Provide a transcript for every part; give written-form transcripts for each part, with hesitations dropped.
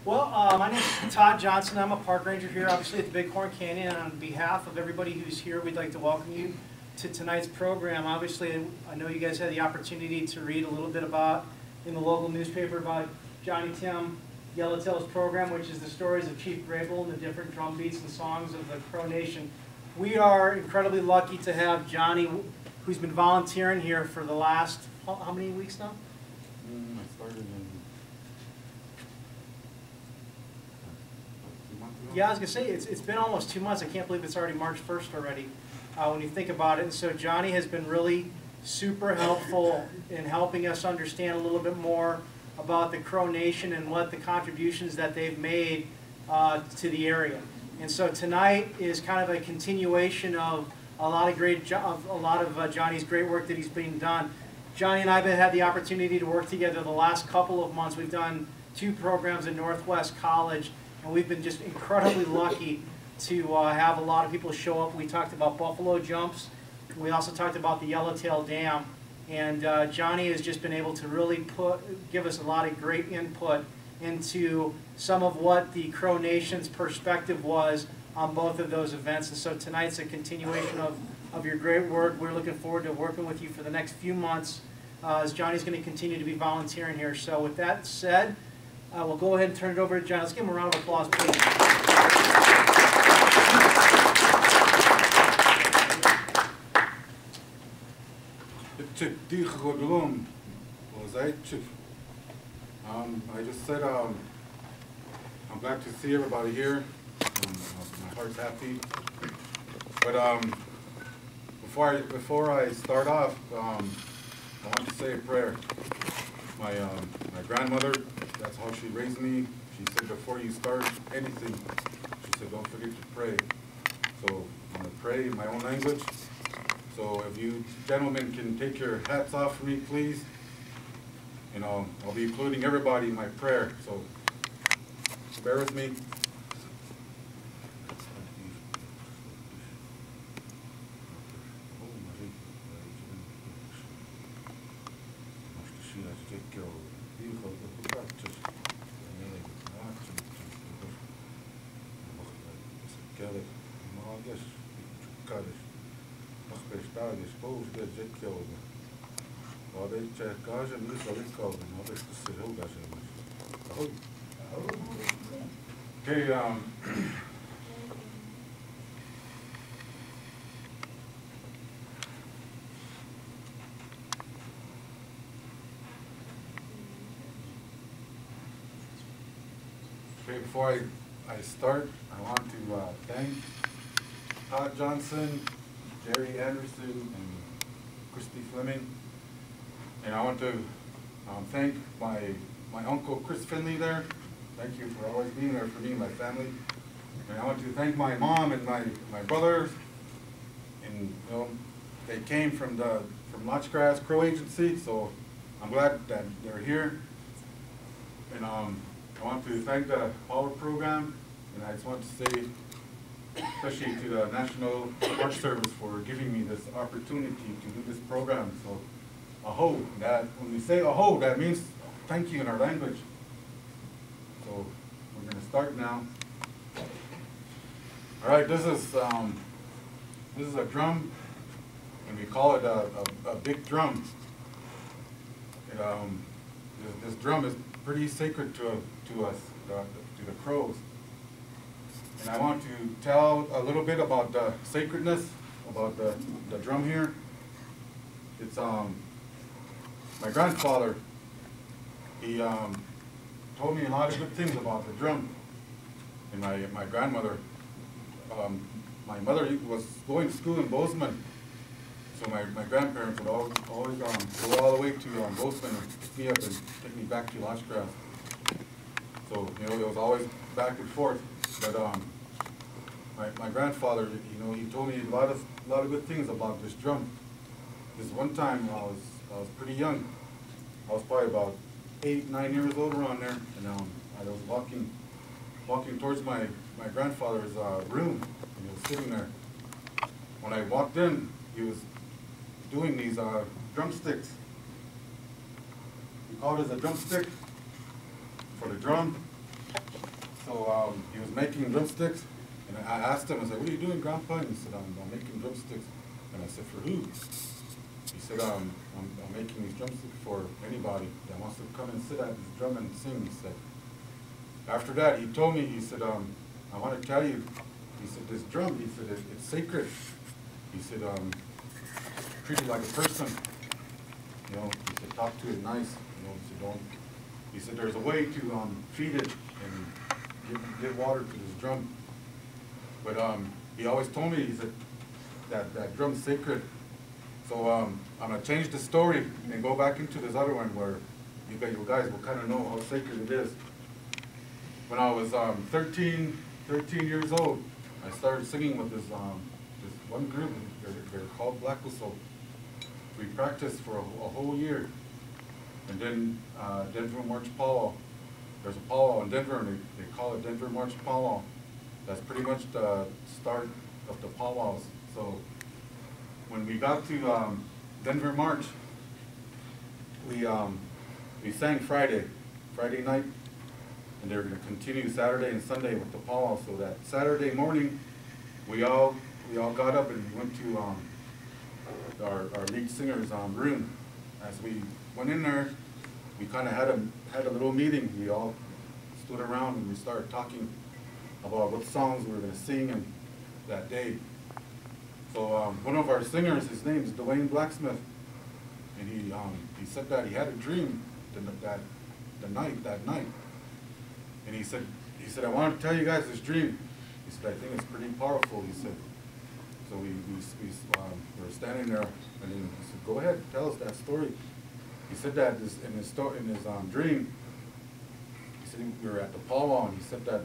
My name is Todd Johnson. I'm a park ranger here, obviously at the Bighorn Canyon. And on behalf of everybody who's here, we'd like to welcome you to tonight's program. Obviously, I know you guys had the opportunity to read a little bit about, in the local newspaper, about Johnny Tim Yellowtail's program, which is the stories of Chief Grable and the different drum beats and songs of the Crow Nation. We are incredibly lucky to have Johnny, who's been volunteering here for the last, how many weeks now? I started in... Yeah, I was going to say, it's been almost 2 months. I can't believe it's already March 1st already when you think about it. And so Johnny has been really super helpful in helping us understand a little bit more about the Crow Nation and what the contributions that they've made to the area. And so tonight is kind of a continuation of a lot of Johnny's great work that he's been done. Johnny and I have had the opportunity to work together the last couple of months. We've done 2 programs at Northwest College. And we've been just incredibly lucky to have a lot of people show up. We talked about buffalo jumps. We also talked about the Yellowtail Dam. And Johnny has just been able to really give us a lot of great input into some of what the Crow Nation's perspective was on both of those events. And so tonight's a continuation of your great work. We're looking forward to working with you for the next few months as Johnny's going to continue to be volunteering here. So with that said, we'll go ahead and turn it over to John. Let's give him a round of applause, please. I just said I'm glad to see everybody here. My heart's happy. But before I start off, I want to say a prayer. My grandmother, that's how she raised me. She said before you start anything, she said don't forget to pray. So I'm going to pray in my own language. So if you gentlemen can take your hats off for me, please. You know, I'll be including everybody in my prayer. So bear with me. Okay, before I start, I want to thank Todd Johnson, Jerry Anderson, and Christy Fleming. And I want to thank my uncle Chris Finley there. Thank you for always being there for me and my family. And I want to thank my mom and my brothers. And you know, they came from Lodgegrass Crow Agency, so I'm glad that they're here. And I want to thank the Power Program, and I just want to say, especially to the National Park Service for giving me this opportunity to do this program. So, aho, that when we say aho, that means thank you in our language. So we're going to start now. All right, this is a drum, and we call it a big drum. And, this drum is pretty sacred to us, to the Crows. And I want to tell a little bit about the sacredness about the drum here. It's my grandfather. He told me a lot of good things about the drum. And my grandmother, my mother was going to school in Bozeman. So my grandparents would always go all the way to Bozeman and pick me up and take me back to Lodgegrass. So, you know, it was always back and forth. But my grandfather, you know, he told me a lot of good things about this drum. This one time I was pretty young. I was probably about 8, 9 years old around there, and I was walking towards my grandfather's room, and he was sitting there. When I walked in, he was doing these drumsticks. We call it a drumstick for the drum. So he was making drumsticks, and I asked him, I said, "What are you doing, Grandpa?" And he said, I'm making drumsticks." And I said, "For who?" He said, I'm making these drumsticks for anybody that wants to come and sit at this drum and sing." He said. After that, he told me, he said, "I want to tell you," he said, "this drum," he said, "it's sacred." He said, "Treat it like a person. You know," he said, "talk to it nice. You know," he said, "don't." He said, "There's a way to feed it and give water to this drum." But he always told me, he said, that drum's sacred. So I'm going to change the story and go back into this other one where you guys will kind of know how sacred it is. When I was 13 years old, I started singing with this one group. They're called Black Whistle. We practiced for a whole year. And then Denver March Powwow. There's a powwow in Denver, and they call it Denver March Powwow. That's pretty much the start of the powwows. So when we got to Denver March, we sang Friday night, and they were going to continue Saturday and Sunday with the powwow. So that Saturday morning, we all got up and we went to our lead singer's room. As we went in there, we kind of had a little meeting. We all stood around and we started talking about what songs we were going to sing and that day. So one of our singers, his name is Dwayne Blacksmith, and he said that he had a dream that night. And he said, "I want to tell you guys this dream." He said, "I think it's pretty powerful." He said, so we were standing there, and then he said, "Go ahead, tell us that story." He said that in his dream, he said we were at the powwow, and he said that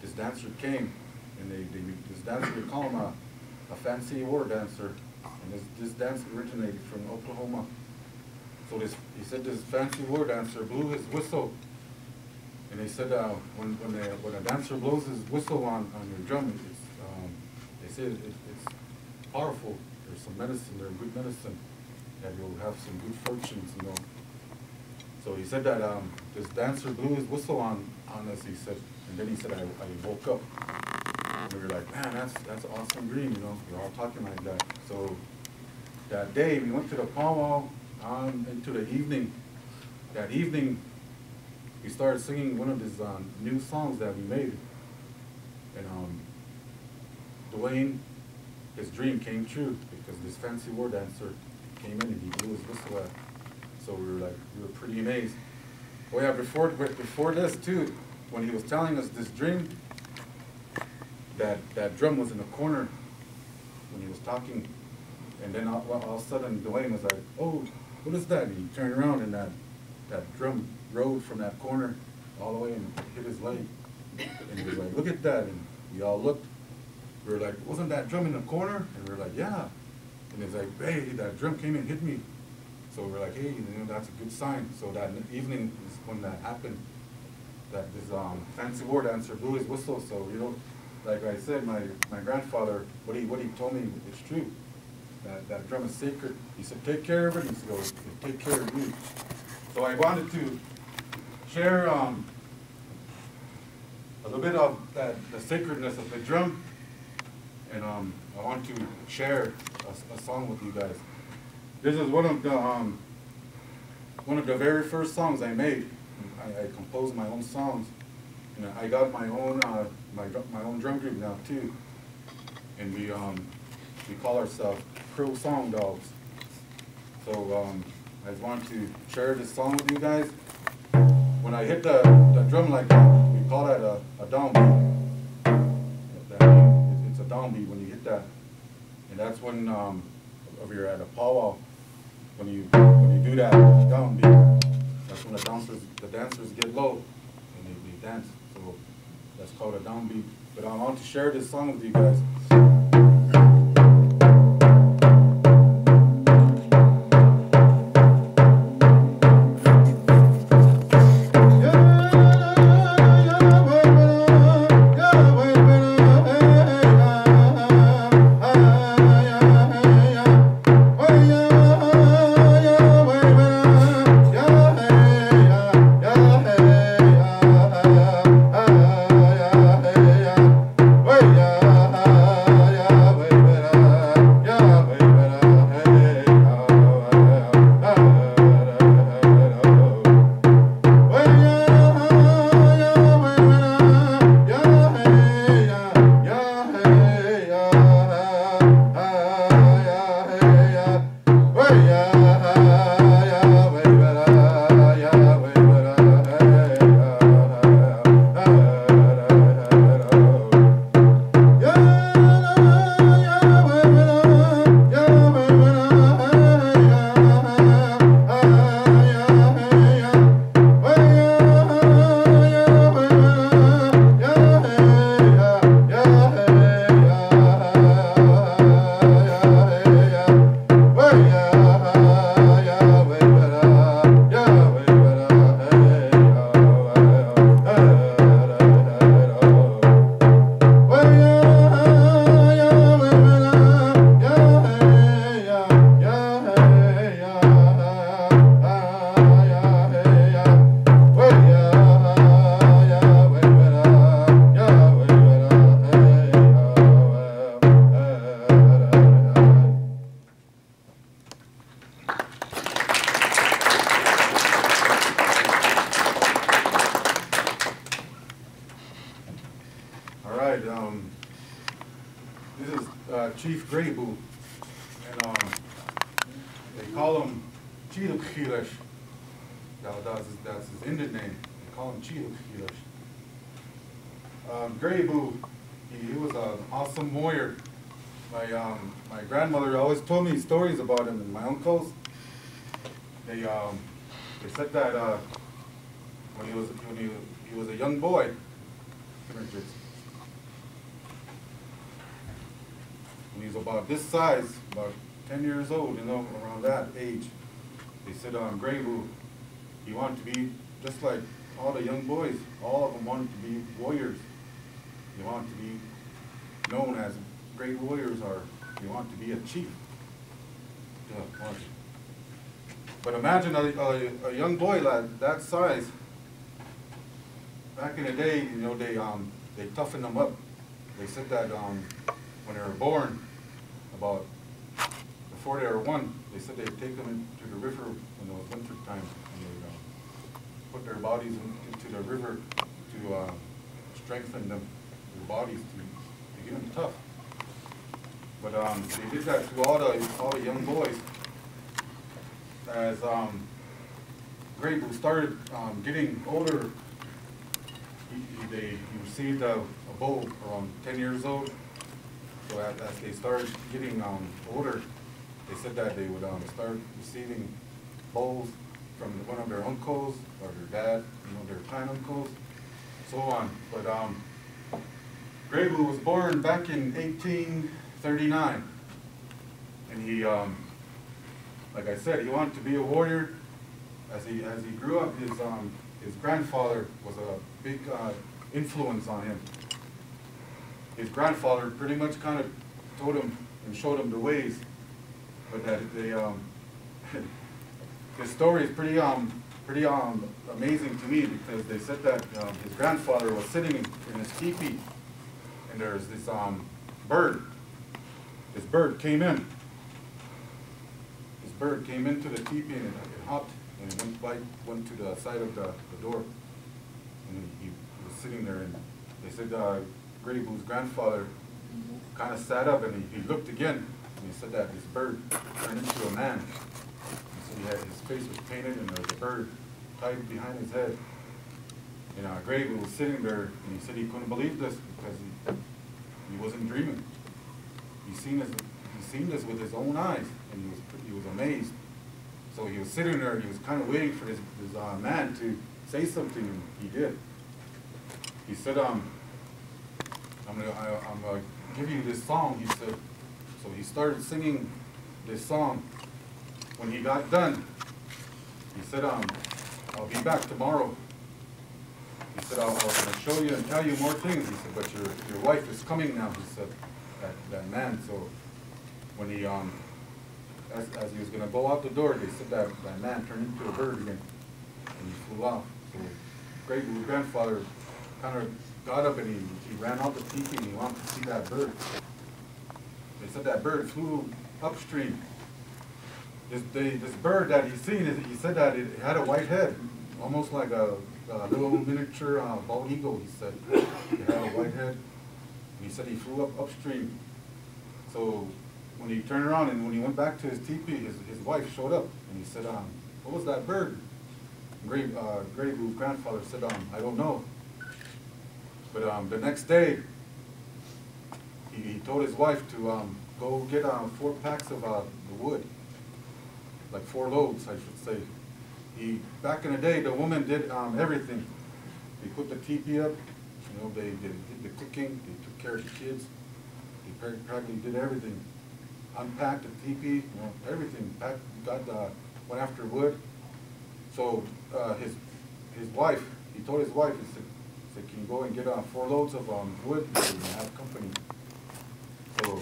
this dancer came, and this dancer, they call him a fancy war dancer, and this dance originated from Oklahoma. So he said this fancy war dancer blew his whistle. And they said when a dancer blows his whistle on your drum, they say it's powerful. There's some medicine there, good medicine, that you'll have some good fortunes, you know. So he said that this dancer blew his whistle on us. He said, and then he said, I woke up. And we were like, "Man, that's an awesome dream, you know." We're all talking like that. So that day we went to the powwow into the evening. That evening, we started singing one of his new songs that we made. And Dwayne, his dream came true because this fancy war dancer came in and he blew his whistle at. So we were pretty amazed. Oh yeah, before this too, when he was telling us this dream, that drum was in the corner when he was talking. And then all of a sudden Dwayne was like, "Oh, what is that?" And he turned around and that drum rode from that corner all the way and hit his leg. And he was like, "Look at that." And we all looked. We were like, "Wasn't that drum in the corner?" And we were like, "Yeah." And he's like, "Hey, that drum came and hit me." So we're like, "Hey, you know, that's a good sign." So that evening is when that happened. That this fancy war dancer blew his whistle. So, you know, like I said, my grandfather, what he told me, it's true. That drum is sacred. He said, "Take care of it." He said, "Oh, take care of you." So I wanted to share a little bit of the sacredness of the drum, and I want to share a song with you guys. This is one of the very first songs I made. I composed my own songs, and I got my own my own drum group now too, and we call ourselves Crow Song Dogs. So I just want to share this song with you guys. When I hit the drum like that, we call that a downbeat. It's a downbeat when you hit that, and that's when you're at a powwow. When you do that downbeat, that's when the dancers get low and they dance. So that's called a downbeat. But I want to share this song with you guys. Chief Gray Boo, and they call him Chilukhilesh. That's his Indian name. They call him Chilukhilesh. Gray Boo, he was an awesome warrior. My grandmother always told me stories about him, and my uncles. They said that when he was a young boy, when he was about this size, about 10 years old, around that age, they said Gray Boo, he wanted to be just like all the young boys. All of them wanted to be warriors. They wanted to be known as great warriors, or they want to be a chief. Yeah, but imagine a young boy like that size. Back in the day, they toughened them up. They said that when they were born, about before they were one, they said they'd take them into the river when it was winter time, and they'd put their bodies into the river to strengthen them, their bodies to get them tough. But they did that to all the young boys. As Gray Boo started getting older, he received a bow around 10 years old. So as they started getting older, they said that they would start receiving bows from one of their uncles or their dad, their clan uncles, so on. But Gray Boo was born back in 1839, and he, like I said, he wanted to be a warrior. As he grew up, his grandfather was a big influence on him. His grandfather pretty much kind of told him and showed him the ways, but that his story is pretty amazing to me, because they said that his grandfather was sitting in his teepee, and there's this bird. This bird came in. This bird came into the teepee, and it hopped and it went to the side of the door, and he was sitting there. And they said Gray Boo's grandfather kind of sat up, and he looked again, and he said that this bird turned into a man. And so his face was painted, and there was a bird tied behind his head. And Gray Boo was sitting there, and he said he couldn't believe this, because he wasn't dreaming. He seen this with his own eyes, and he was amazed. So he was sitting there, and he was kind of waiting for his man to say something, and he did. He said, I'm gonna give you this song, he said. So he started singing this song. When he got done, he said, I'll be back tomorrow. He said, I was going to show you and tell you more things. He said, but your wife is coming now, he said, that man. So when he, as he was going to go out the door, they said that man turned into a bird again, and he flew off. So Gray Boo's grandfather kind of got up, and he ran out the teepee, and he wanted to see that bird. They said that bird flew upstream. This bird that he's seen, he said that it had a white head, almost like a little miniature bald eagle, he said. It had a white head. And he said he flew upstream. So when he turned around and when he went back to his teepee, his wife showed up, and he said, what was that bird? Gray Boo's grandfather said, I don't know. But the next day, he told his wife to go get 4 packs of the wood, like 4 loads, I should say. Back in the day, the woman did everything. They put the teepee up, they did the cooking, they took care of the kids, they practically did everything. Unpacked the teepee, everything. Went after wood. So his wife, he told his wife, he said, can you go and get 4 loads of wood so you can have company. So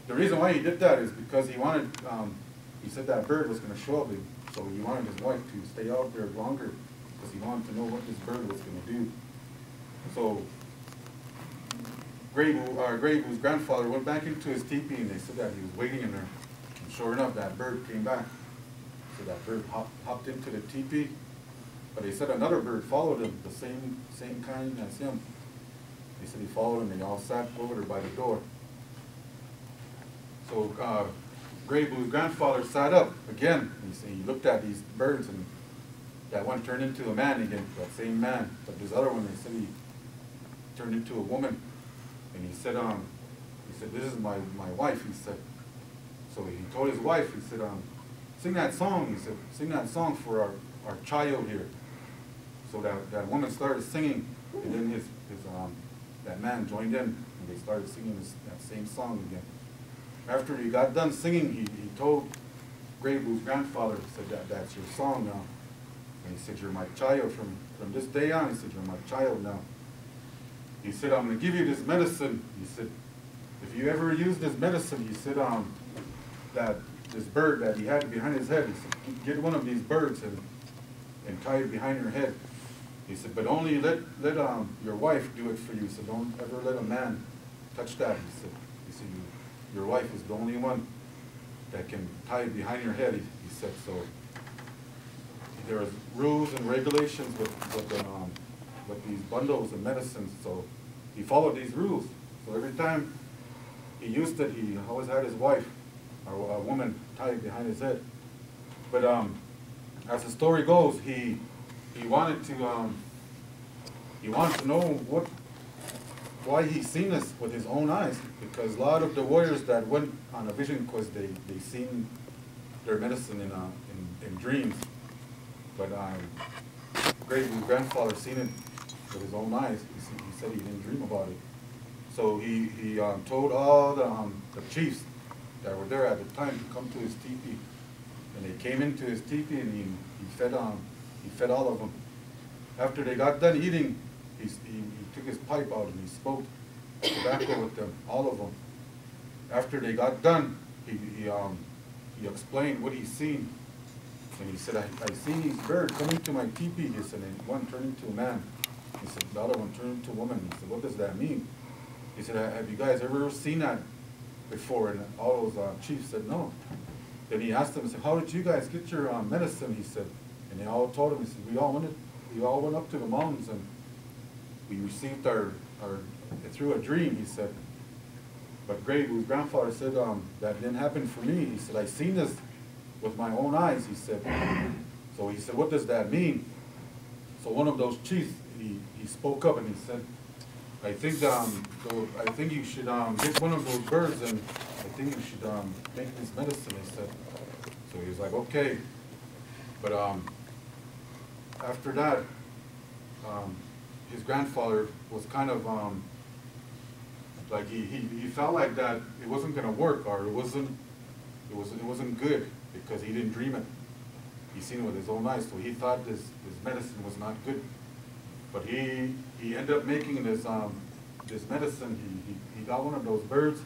the reason why he did that is because he wanted, he said that bird was going to show up, so he wanted his wife to stay out there longer, because he wanted to know what this bird was going to do. So Gray Boo's grandfather went back into his teepee, and they said that he was waiting in there. And sure enough, that bird came back. So that bird hopped into the teepee, but they said another bird followed him, the same kind as him. They said he followed him, and they all sat over there by the door. So Gray Blue's grandfather sat up again. He looked at these birds, and that one turned into a man again, that same man. But this other one, they said he turned into a woman. And he said, this is my wife, he said. So he told his wife, he said, sing that song, he said, sing that song for our child here. So that woman started singing, and then that man joined in, and they started singing that same song again. After he got done singing, he told Gray Blue's grandfather, he said, that's your song now. And he said, you're my child from this day on. He said, you're my child now. He said, I'm going to give you this medicine. He said, if you ever use this medicine, he said, that this bird that he had behind his head, he said, get one of these birds and tie it behind your head. He said, but only let your wife do it for you. So don't ever let a man touch that. He said, your wife is the only one that can tie it behind your head. He said, so there are rules and regulations with these bundles of medicines. So he followed these rules. So every time he used it, he always had his wife or a woman tied behind his head. But as the story goes, he wanted to know why he seen this with his own eyes, because a lot of the warriors that went on a vision quest, they seen their medicine in dreams. But Gray Blue's grandfather seen it with his own eyes. He said he didn't dream about it. So he told all the chiefs that were there at the time to come to his teepee, and they came into his teepee, and he fed all of them. After they got done eating, he took his pipe out and he smoked tobacco with them, all of them. After they got done, he explained what he seen, and he said, I seen these birds come into my teepee. He said, and one turned into a man. He said, the other one turned into a woman. He said, what does that mean? He said, have you guys ever seen that before? And all those chiefs said, no. Then he asked them, he said, how did you guys get your medicine? He said, and they all told him, he said, we all went up to the mountains and we received our through a dream, he said. But Gray Blue's grandfather said, that didn't happen for me. He said, I seen this with my own eyes, he said. So he said, what does that mean? So one of those chiefs, he spoke up and he said, I think you should get one of those birds, and I think you should make this medicine, he said. So he was like, okay. But after that, his grandfather was kind of like he felt like that it wasn't going to work, or it wasn't good, because he didn't dream it. He seen it with his own eyes, so he thought this medicine was not good. But he ended up making this medicine. He got one of those birds.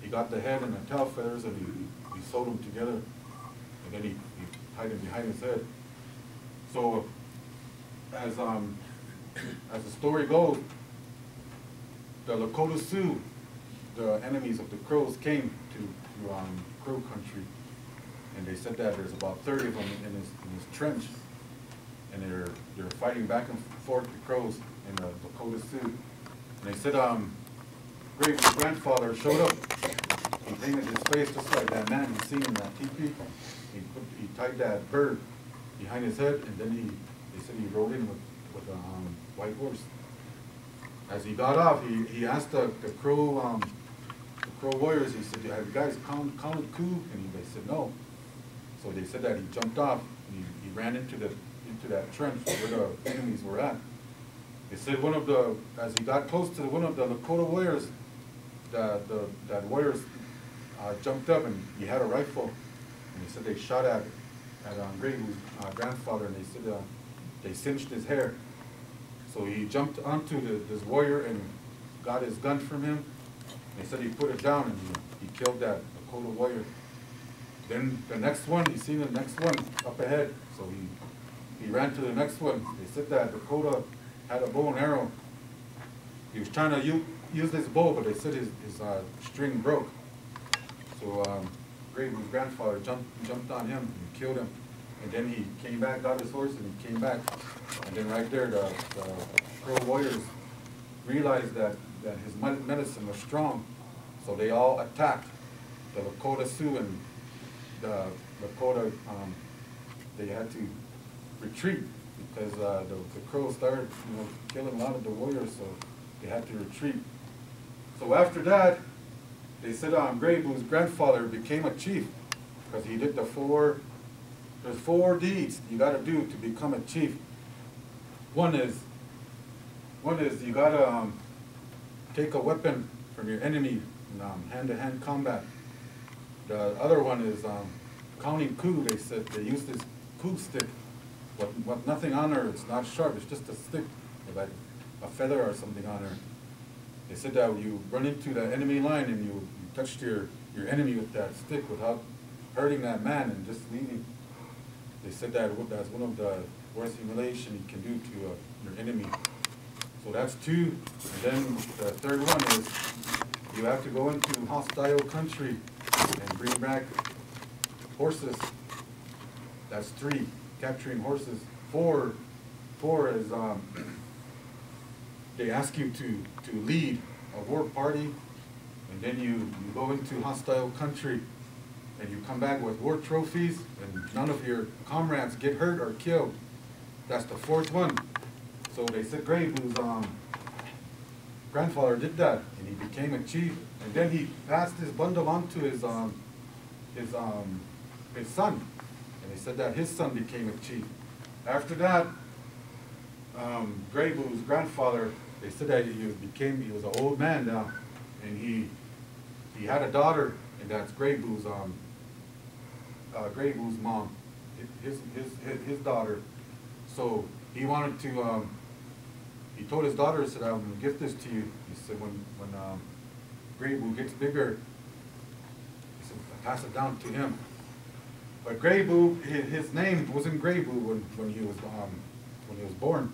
He got the head and the tail feathers, and he sewed them together, and then he tied them behind his head. So as the story goes, the Lakota Sioux, the enemies of the Crows, came to Crow country, and they said that there's about 30 of them in this trench, and they're fighting back and forth, the Crows and the Lakota Sioux. And they said Gray Blue's grandfather showed up. He painted his face just like that man you seen in that teepee. He tied that bird behind his head, and then they said he rode in with a white horse. As he got off, he asked the Crow warriors, he said, have you guys counted coup? And they said no. So they said that he jumped off, and he ran into that trench where the enemies were at. They said as he got close to one of the Lakota warriors, that warriors jumped up, and he had a rifle, and he said they shot at Gray Blue's grandfather, and they said they cinched his hair. So he jumped onto this warrior and got his gun from him. They said he put it down, and he killed that Lakota warrior. Then the next one, he seen the next one up ahead, so he ran to the next one. They said that Dakota had a bow and arrow. He was trying to use this bow, but they said his string broke. So Gray Blue's grandfather jumped on him and killed him. And then he came back, got his horse, and he came back. And then right there, the Crow warriors realized that his medicine was strong, so they all attacked. the Lakota Sioux and the Lakota, they had to retreat because the Crows started, killing a lot of the warriors, so they had to retreat. So after that, they said Gray Blue's grandfather became a chief because he did there's 4 deeds you got to do to become a chief. One is you got to take a weapon from your enemy in hand-to-hand combat. The other one is counting coup. They said they used this coup stick, with nothing on her. It's not sharp. It's just a stick with like a feather or something on her. They said that you run into the enemy line and you touched your enemy with that stick without hurting that man and just leaving. They said that that's one of the worst humiliation you can do to your enemy. So that's 2. And then the third one is you have to go into hostile country and bring back horses. That's 3, capturing horses. 4 is they ask you to lead a war party, and then you go into hostile country and you come back with war trophies and none of your comrades get hurt or killed. That's the 4th one. So they said Gray Blue's grandfather did that and he became a chief, and then he passed his bundle on to his son, and they said that his son became a chief. After that, Gray Blue's grandfather, they said that he was an old man now, and he had a daughter, and that's Gray Blue's mom, his daughter. So he wanted to, he told his daughter, he said, I'm going to give this to you. He said, when Gray Blue gets bigger, he said, pass it down to him. But Gray Blue, his name wasn't Gray Blue when he was born.